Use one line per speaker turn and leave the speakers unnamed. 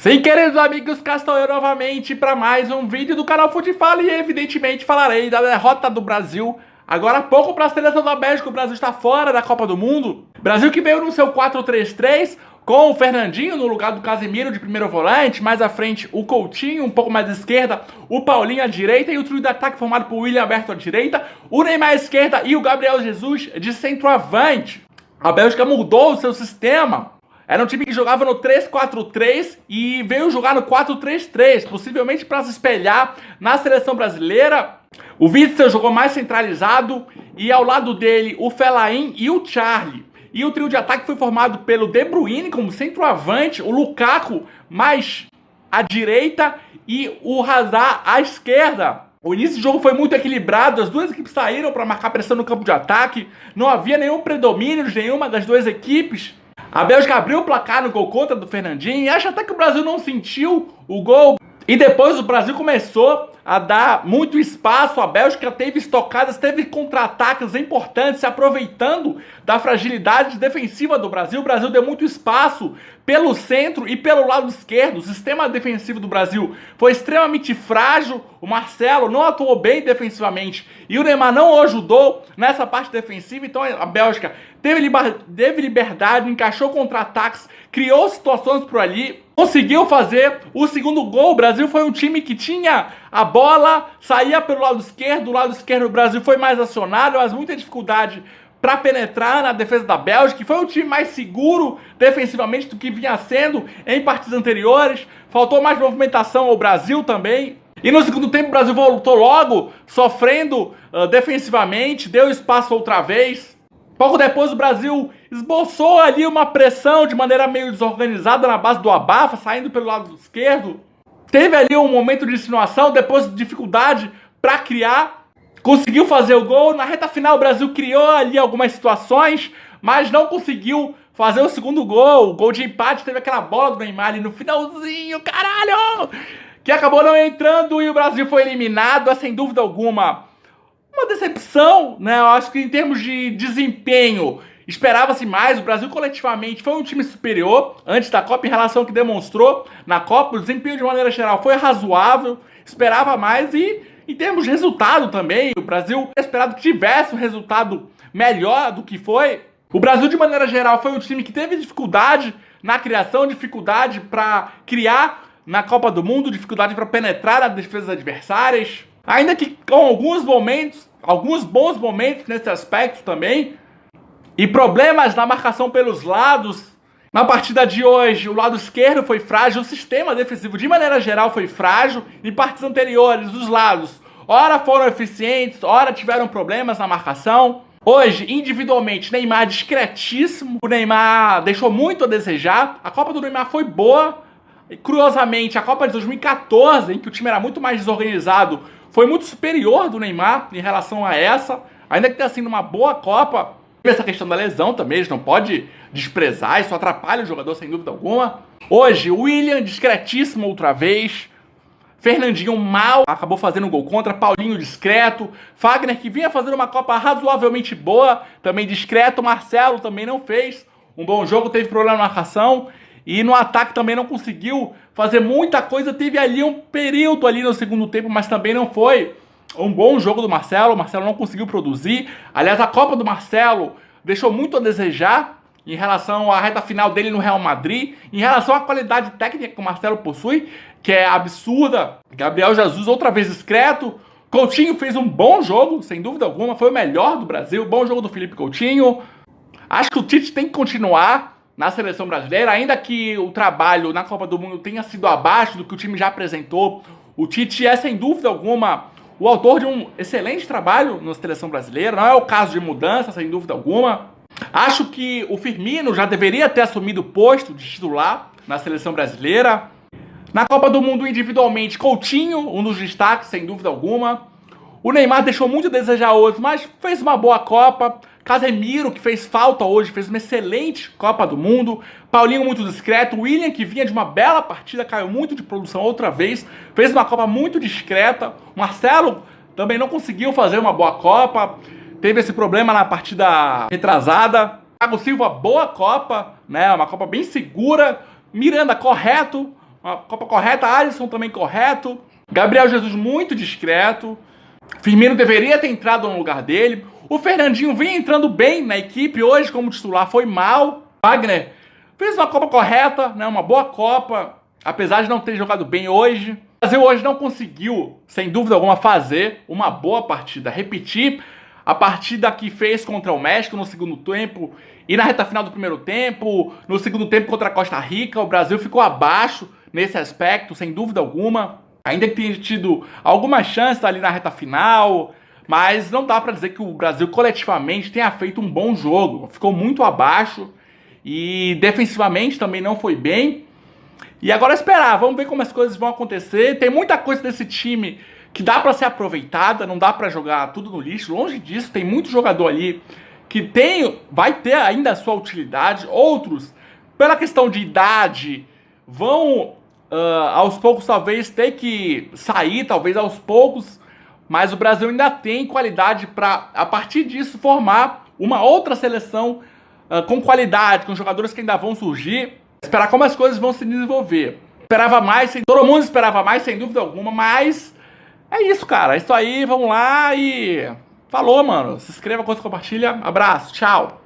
Sim, queridos amigos, cá estou eu novamente para mais um vídeo do canal Futefala e evidentemente falarei da derrota do Brasil agora há pouco para a seleção da Bélgica. O Brasil está fora da Copa do Mundo. Brasil que veio no seu 4-3-3 com o Fernandinho no lugar do Casemiro de primeiro volante, mais à frente o Coutinho, um pouco mais à esquerda, o Paulinho à direita e o trio de ataque formado por William Alberto à direita, o Neymar à esquerda e o Gabriel Jesus de centroavante. A Bélgica mudou o seu sistema. Era um time que jogava no 3-4-3 e veio jogar no 4-3-3, possivelmente para se espelhar na seleção brasileira. O Witsel jogou mais centralizado e ao lado dele o Fellaini e o Charlie. E o trio de ataque foi formado pelo De Bruyne como centroavante, o Lukaku mais à direita e o Hazard à esquerda. O início do jogo foi muito equilibrado, as duas equipes saíram para marcar pressão no campo de ataque, não havia nenhum predomínio de nenhuma das duas equipes. A Bélgica abriu o placar no gol contra do Fernandinho e acho até que o Brasil não sentiu o gol. E depois o Brasil começou a dar muito espaço, a Bélgica teve estocadas, teve contra-ataques importantes, se aproveitando da fragilidade defensiva do Brasil. O Brasil deu muito espaço pelo centro e pelo lado esquerdo. O sistema defensivo do Brasil foi extremamente frágil, o Marcelo não atuou bem defensivamente e o Neymar não o ajudou nessa parte defensiva, então a Bélgica teve liberdade, encaixou contra-ataques, criou situações por ali, conseguiu fazer o segundo gol. O Brasil foi um time que tinha a bola, saía pelo lado esquerdo, o lado esquerdo do Brasil foi mais acionado, mas muita dificuldade para penetrar na defesa da Bélgica, que foi um time mais seguro defensivamente do que vinha sendo em partidas anteriores. Faltou mais movimentação ao Brasil também. E no segundo tempo o Brasil voltou logo, sofrendo defensivamente, deu espaço outra vez. Pouco depois o Brasil esboçou ali uma pressão de maneira meio desorganizada na base do abafa, saindo pelo lado esquerdo. Teve ali um momento de insinuação, depois dificuldade para criar. Conseguiu fazer o gol. Na reta final o Brasil criou ali algumas situações, mas não conseguiu fazer o segundo gol. O gol de empate teve aquela bola do Neymar ali no finalzinho, caralho! Que acabou não entrando e o Brasil foi eliminado. É sem dúvida alguma uma decepção, né? Eu acho que em termos de desempenho esperava-se mais. O Brasil coletivamente foi um time superior antes da Copa em relação ao que demonstrou na Copa. O desempenho de maneira geral foi razoável, esperava mais e em termos de resultado também, o Brasil esperado que tivesse um resultado melhor do que foi. O Brasil de maneira geral foi um time que teve dificuldade na criação, dificuldade para criar na Copa do Mundo, dificuldade para penetrar nas defesas adversárias. Ainda que com alguns bons momentos nesse aspecto também, e problemas na marcação pelos lados. Na partida de hoje, o lado esquerdo foi frágil, o sistema defensivo de maneira geral foi frágil. Em partidas anteriores, os lados, ora foram eficientes, ora tiveram problemas na marcação. Hoje, individualmente, Neymar discretíssimo, o Neymar deixou muito a desejar. A Copa do Neymar foi boa, e, curiosamente, a Copa de 2014, em que o time era muito mais desorganizado, foi muito superior do Neymar em relação a essa, ainda que tenha sido uma boa Copa. Essa questão da lesão também, a gente não pode desprezar, isso atrapalha o jogador sem dúvida alguma. Hoje, William discretíssimo outra vez, Fernandinho mal, acabou fazendo um gol contra, Paulinho discreto, Fagner que vinha fazendo uma Copa razoavelmente boa, também discreto, Marcelo também não fez um bom jogo, teve problema na marcação e no ataque também não conseguiu fazer muita coisa, teve ali um período ali no segundo tempo, mas também não foi um bom jogo do Marcelo. O Marcelo não conseguiu produzir. Aliás, a Copa do Marcelo deixou muito a desejar em relação à reta final dele no Real Madrid, em relação à qualidade técnica que o Marcelo possui, que é absurda. Gabriel Jesus outra vez discreto. Coutinho fez um bom jogo, sem dúvida alguma, foi o melhor do Brasil. Bom jogo do Felipe Coutinho. Acho que o Tite tem que continuar na seleção brasileira, ainda que o trabalho na Copa do Mundo tenha sido abaixo do que o time já apresentou. O Tite é, sem dúvida alguma, o autor de um excelente trabalho na seleção brasileira. Não é o caso de mudança, sem dúvida alguma. Acho que o Firmino já deveria ter assumido o posto de titular na seleção brasileira. Na Copa do Mundo, individualmente, Coutinho, um dos destaques, sem dúvida alguma. O Neymar deixou muito a desejar hoje, mas fez uma boa Copa. Casemiro, que fez falta hoje, fez uma excelente Copa do Mundo. Paulinho muito discreto. William, que vinha de uma bela partida, caiu muito de produção outra vez. Fez uma Copa muito discreta. Marcelo também não conseguiu fazer uma boa Copa. Teve esse problema na partida retrasada. Thiago Silva, boa Copa, né? Uma Copa bem segura. Miranda, correto. uma Copa correta, Alisson também correto, Gabriel Jesus muito discreto, Firmino deveria ter entrado no lugar dele, o Fernandinho vinha entrando bem na equipe, hoje como titular foi mal, Wagner fez uma Copa correta, né, uma boa Copa, apesar de não ter jogado bem hoje. O Brasil hoje não conseguiu, sem dúvida alguma, fazer uma boa partida, repetir a partida que fez contra o México no segundo tempo e na reta final do primeiro tempo, no segundo tempo contra a Costa Rica. O Brasil ficou abaixo nesse aspecto, sem dúvida alguma. Ainda que tenha tido algumas chances ali na reta final, mas não dá pra dizer que o Brasil coletivamente tenha feito um bom jogo. Ficou muito abaixo e defensivamente também não foi bem. E agora esperar, vamos ver como as coisas vão acontecer. Tem muita coisa desse time que dá pra ser aproveitada, não dá pra jogar tudo no lixo. Longe disso, tem muito jogador ali que vai ter ainda a sua utilidade. Outros, pela questão de idade, vão aos poucos talvez ter que sair, talvez aos poucos. Mas o Brasil ainda tem qualidade para, a partir disso, formar uma outra seleção com qualidade, com jogadores que ainda vão surgir. Esperar como as coisas vão se desenvolver. Esperava mais, todo mundo esperava mais, sem dúvida alguma, mas é isso, cara. É isso aí, vamos lá e falou, mano. Se inscreva, compartilha. Abraço, tchau.